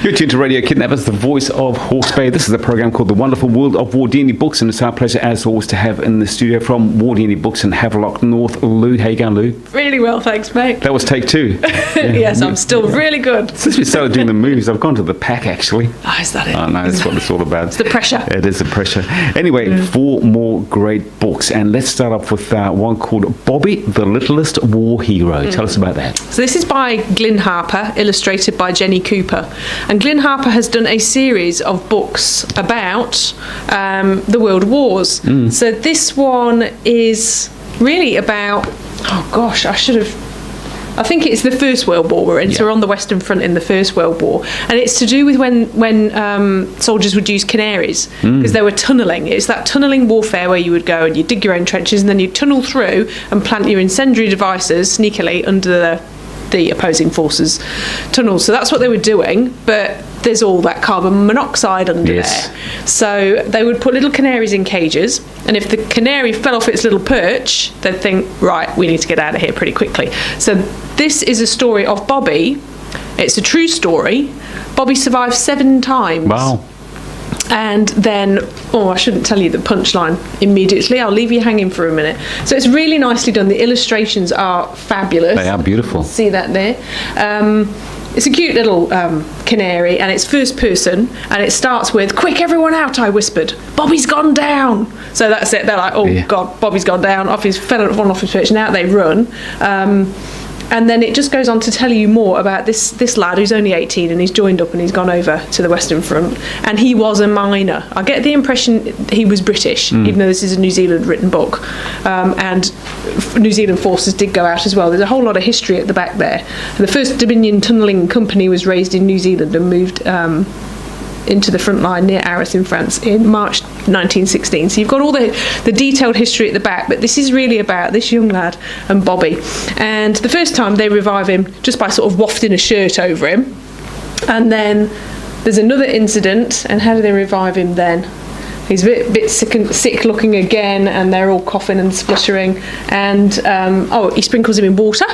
You're tuned to Radio Kidnappers, the voice of Hawke's Bay. This is a program called The Wonderful World of Wardini Books, and it's our pleasure, as always, to have in the studio from Wardini Books in Havelock North, Lou. How you going, Lou? Really well, thanks, mate. That was take two. Yeah. Yes, I'm still really good. Since we started doing the movies, I've gone to the pack, actually. Oh, is that it? Oh, no, that's what it's all about. It's the pressure. It is the pressure. Anyway, 4 more great books, and let's start off with one called Bobby, the Littlest War Hero. Tell us about that. So this is by Glyn Harper, illustrated by Jenny Cooper. And Glyn Harper has done a series of books about the World Wars. So this one is really about, oh gosh, I think it's the First World War we're in, so we're on the Western Front in the First World War. And it's to do with when soldiers would use canaries, because they were tunnelling. It's that tunnelling warfare where you would go and you dig your own trenches and then you tunnel through and plant your incendiary devices sneakily under the opposing forces' tunnels. So that's what they were doing, but there's all that carbon monoxide under there. So they would put little canaries in cages, and if the canary fell off its little perch, they'd think, right, we need to get out of here pretty quickly. So this is a story of Bobby. It's a true story. Bobby survived 7 times. Wow. And then, I shouldn't tell you the punchline immediately. I'll leave you hanging for a minute. So it's really nicely done. The illustrations are fabulous. They are beautiful. See that there? It's a cute little canary, and it's first person, and it starts with, "Quick, everyone out," I whispered. "Bobby's gone down." So that's it. They're like, "Oh, God, Bobby's gone down." Fell off his perch, and out they run. And then it just goes on to tell you more about this lad who's only 18, and he's joined up and he's gone over to the Western Front, and he was a miner. I get the impression he was British, even though this is a New Zealand written book, and New Zealand forces did go out as well. There's a whole lot of history at the back there. The first Dominion Tunnelling Company was raised in New Zealand and moved into the front line near Arras in France in March 1916. So you've got all the detailed history at the back, but this is really about this young lad and Bobby. And the first time they revive him just by sort of wafting a shirt over him, and then there's another incident, and how do they revive him then? He's a bit sick looking again, and they're all coughing and spluttering, and he sprinkles him in water.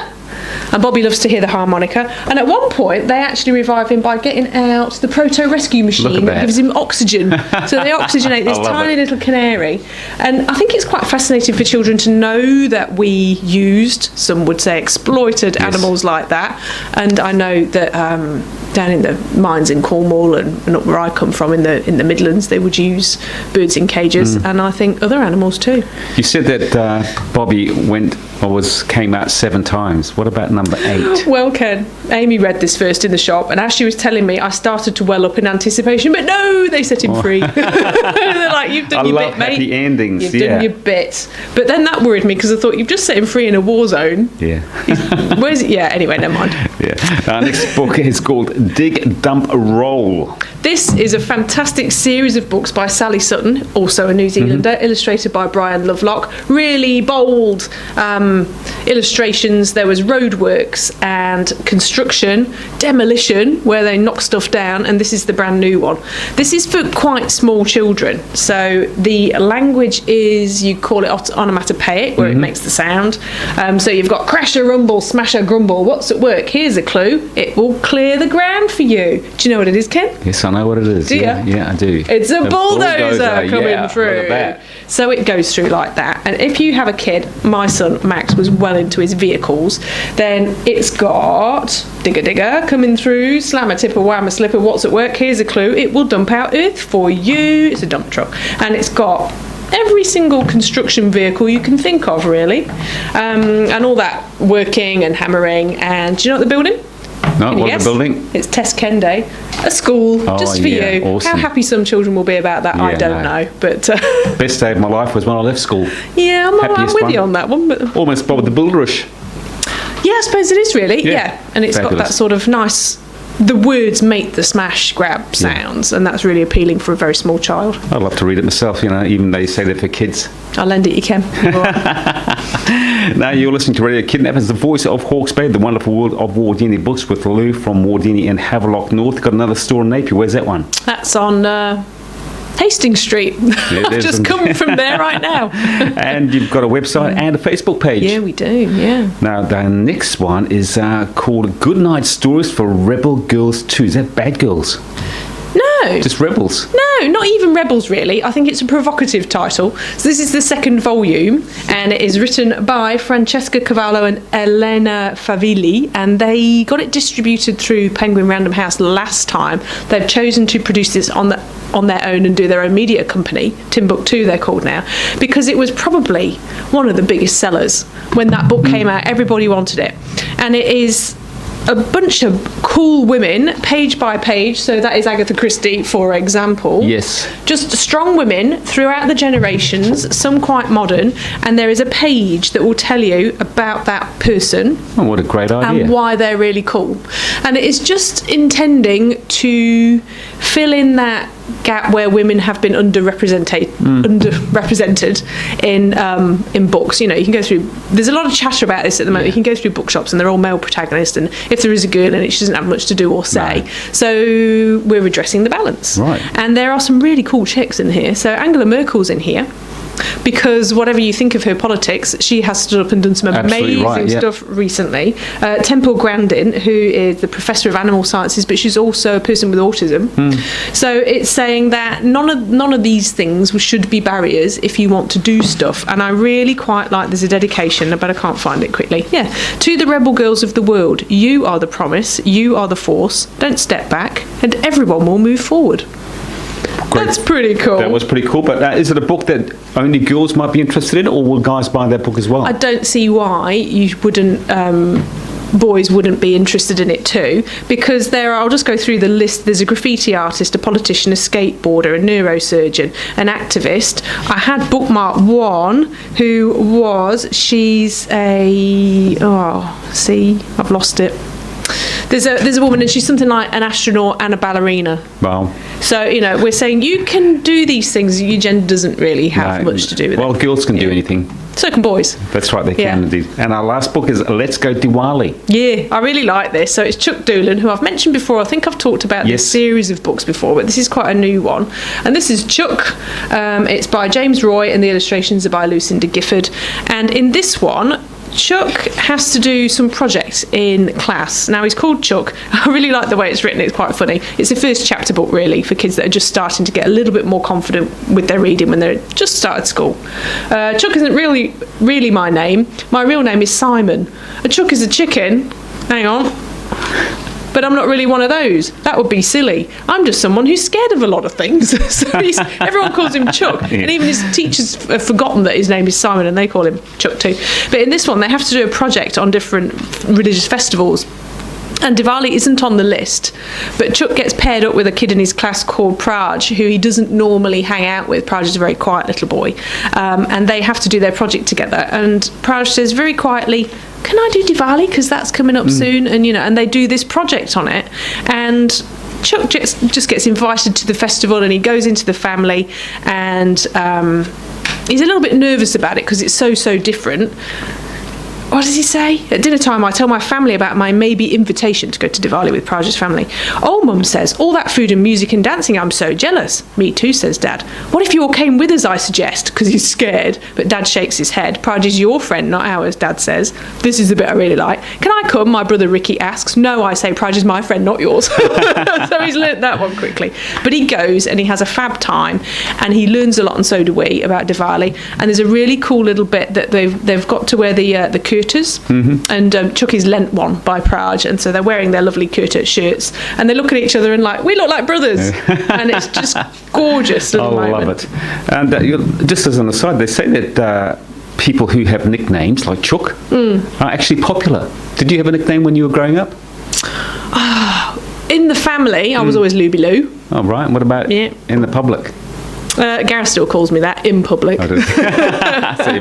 And Bobby loves to hear the harmonica. And at one point, they actually revive him by getting out the proto-rescue machine that gives him oxygen. So they oxygenate this tiny little canary. And I think it's quite fascinating for children to know that we used, some would say exploited, animals like that. And I know that down in the mines in Cornwall and up where I come from in the Midlands, they would use birds in cages, and I think other animals too. You said that Bobby came out 7 times. What about number 8? Well, Ken, Amy read this first in the shop, and as she was telling me, I started to well up in anticipation, but no, they set him free. They're like, "You've done your bit, mate. Happy endings. You've done your bit." But then that worried me, because I thought, you've just set him free in a war zone. Yeah. Where's it? Yeah, anyway, never mind. Yeah. Our next book is called Dig, Dump, Roll. This is a fantastic series of books by Sally Sutton, also a New Zealander, illustrated by Brian Lovelock. Really bold illustrations. There was roadworks and construction, demolition, where they knock stuff down, and this is the brand new one. This is for quite small children. So the language is, you call it onomatopoeic, where it makes the sound. So you've got crasher, rumble, smasher, grumble. What's at work? Here's a clue. It will clear the ground for you. Do you know what it is, Ken? Yes, I know what it is. Do you? Yeah, I do. It's a bulldozer coming through. Look at that. So it goes through like that. And if you have a kid, my son Max was well into his vehicles, then it's got digger coming through, slammer, tipper, whammer, slipper, what's at work? Here's a clue. It will dump out earth for you. It's a dump truck. And it's got every single construction vehicle you can think of, really. And all that working and hammering. And do you know what the building? No, what's the building? It's Tess Kende, a school, just for you. Awesome. How happy some children will be about that, I don't know. But best day of my life was when I left school. Yeah, I'm with you on that one. But almost Bob the Builderish. Yeah, I suppose it is really. Yeah. And it's got that sort of nice, the words make the smash grab sounds, and that's really appealing for a very small child. I'd love to read it myself, even they say they're for kids. I'll lend it, you can. Now you're listening to Radio Kidnappers, the voice of Hawke's Bay, the wonderful world of Wardini Books, with Lou from Wardini in Havelock North. Got another store in Napier. Where's that one? That's on Hastings Street. I've just come from there right now. And you've got a website and a Facebook page. Yeah, we do, yeah. Now, the next one is called Goodnight Stories for Rebel Girls Too. Is that bad girls? No. Just rebels? No, not even rebels, really. I think it's a provocative title. So this is the second volume, and it is written by Francesca Cavallo and Elena Favilli, and they got it distributed through Penguin Random House last time. They've chosen to produce this on their own and do their own media company, Timbuktu they're called now, because it was probably one of the biggest sellers. When that book came out, everybody wanted it. And it is a bunch of cool women, page by page. So that is Agatha Christie, for example. Yes. Just strong women throughout the generations, some quite modern, and there is a page that will tell you about that person. Oh, what a great idea. And why they're really cool. And it is just intending to fill in that gap where women have been underrepresented in books. You know, you can go through, there's a lot of chatter about this at the moment. You can go through bookshops and they're all male protagonists, and if there is a girl in it, she doesn't have much to do or say. No. So we're addressing the balance. Right. And there are some really cool chicks in here. So Angela Merkel's in here, because whatever you think of her politics, she has stood up and done some amazing stuff recently. Temple Grandin, who is the Professor of Animal Sciences, but she's also a person with autism. So it's saying that none of these things should be barriers if you want to do stuff. And I really quite like, there's a dedication, but I can't find it quickly. Yeah. To the rebel girls of the world, you are the promise, you are the force, don't step back, and everyone will move forward. Great. That's pretty cool. That was pretty cool. But is it a book that only girls might be interested in, or will guys buy that book as well? I don't see why you wouldn't. Boys wouldn't be interested in it too, because I'll just go through the list. There's a graffiti artist, a politician, a skateboarder, a neurosurgeon, an activist. I had bookmarked one she's I've lost it. There's a woman, and she's something like an astronaut and a ballerina. Wow. So, you know, we're saying you can do these things. Your gender doesn't really have much to do with it. Well, girls can do anything. So can boys. That's right, they can indeed. And our last book is Let's Go Diwali. Yeah, I really like this. So it's Chuck Doolan, who I've mentioned before. I think I've talked about this series of books before, but this is quite a new one. And this is Chuck. It's by James Roy, and the illustrations are by Lucinda Gifford. And in this one, Chuck has to do some projects in class. Now, he's called Chuck. I really like the way it's written. It's quite funny. It's a first chapter book, really, for kids that are just starting to get a little bit more confident with their reading when they're just started school. Chuck isn't really my name. My real name is Simon. A Chuck is a chicken. Hang on. But I'm not really one of those. That would be silly. I'm just someone who's scared of a lot of things. So everyone calls him Chuck. And even his teachers have forgotten that his name is Simon, and they call him Chuck too. But in this one, they have to do a project on different religious festivals. And Diwali isn't on the list, but Chuck gets paired up with a kid in his class called Praj, who he doesn't normally hang out with. Praj is a very quiet little boy. And they have to do their project together. And Praj says very quietly, "Can I do Diwali? Because that's coming up soon." And, you know, and they do this project on it. And Chuck just gets invited to the festival, and he goes into the family, and he's a little bit nervous about it because it's so different. What does he say? At dinner time, I tell my family about my maybe invitation to go to Diwali with Praj's family. "Oh, Mum says, all that food and music and dancing, I'm so jealous." "Me too," says Dad. "What if you all came with us?" I suggest, because he's scared. But Dad shakes his head. "Praj is your friend, not ours," Dad says. This is the bit I really like. "Can I come?" my brother Ricky asks. "No," I say, "Praj is my friend, not yours." So he's learnt that one quickly. But he goes, and he has a fab time, and he learns a lot, and so do we, about Diwali. And there's a really cool little bit that they've got to wear the kurtas, and Chuck is lent one by Praj, and so they're wearing their lovely kurta shirts, and they look at each other and like, we look like brothers. And it's just gorgeous at the moment. I love it. And just as an aside, they say that people who have nicknames like Chuck are actually popular. Did you have a nickname when you were growing up? In the family, I was always Looby Loo. Oh, right. What about in the public? Gareth still calls me that in public. So you're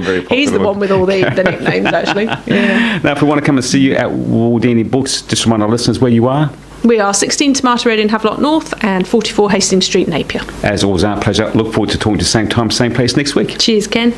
very popular. He's the one with all the nicknames, actually. Yeah. Now, if we want to come and see you at Wardini Books, just remind our listeners where you are. We are 16 Tomato Road in Havelock North and 44 Hastings Street, Napier. As always, our pleasure. Look forward to talking to you same time, same place next week. Cheers, Ken.